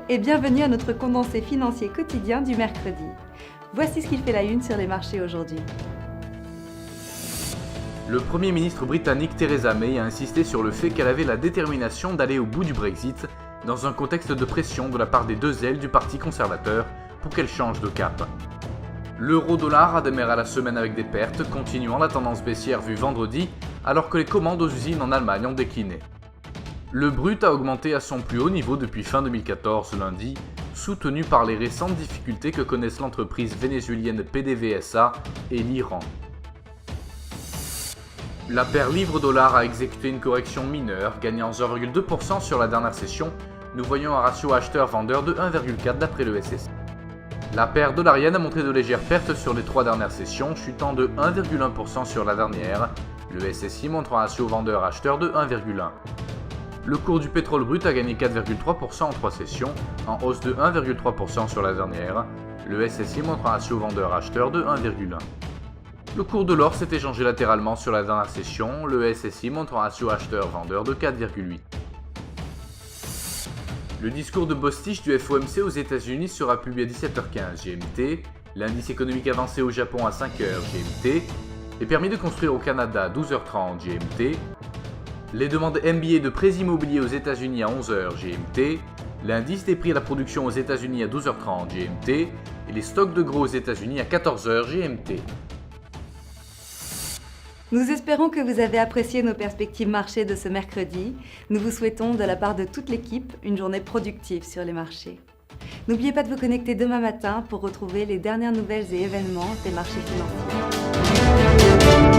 et bienvenue à notre condensé financier quotidien du mercredi. Voici ce qu'il fait la une sur les marchés aujourd'hui. Le Premier ministre britannique Theresa May a insisté sur le fait qu'elle avait la détermination d'aller au bout du Brexit dans un contexte de pression de la part des deux ailes du Parti conservateur pour qu'elle change de cap. L'euro-dollar a démarré la semaine avec des pertes, continuant la tendance baissière vue vendredi alors que les commandes aux usines en Allemagne ont décliné. Le brut a augmenté à son plus haut niveau depuis fin 2014 lundi, soutenu par les récentes difficultés que connaissent l'entreprise vénézuélienne PDVSA et l'Iran. La paire livre-dollar a exécuté une correction mineure, gagnant 0,2% sur la dernière session. Nous voyons un ratio acheteur-vendeur de 1,4 d'après le SSI. La paire dollar-yen a montré de légères pertes sur les 3 dernières sessions, chutant de 1,1% sur la dernière. Le SSI montre un ratio vendeur-acheteur de 1,1. Le cours du pétrole brut a gagné 4,3% en 3 sessions, en hausse de 1,3% sur la dernière. Le SSI montre un ratio vendeur-acheteur de 1,1. Le cours de l'or s'est échangé latéralement sur la dernière session. Le SSI montre un ratio acheteur-vendeur de 4,8. Le discours de Bostich du FOMC aux États-Unis sera publié à 17h15 GMT, l'indice économique avancé au Japon à 5h GMT, et permis de construire au Canada à 12h30 GMT, les demandes MBA de prêts immobiliers aux États-Unis à 11h GMT, l'indice des prix à la production aux États-Unis à 12h30 GMT, et les stocks de gros aux États-Unis à 14h GMT. Nous espérons que vous avez apprécié nos perspectives marchés de ce mercredi. Nous vous souhaitons, de la part de toute l'équipe, une journée productive sur les marchés. N'oubliez pas de vous connecter demain matin pour retrouver les dernières nouvelles et événements des marchés financiers.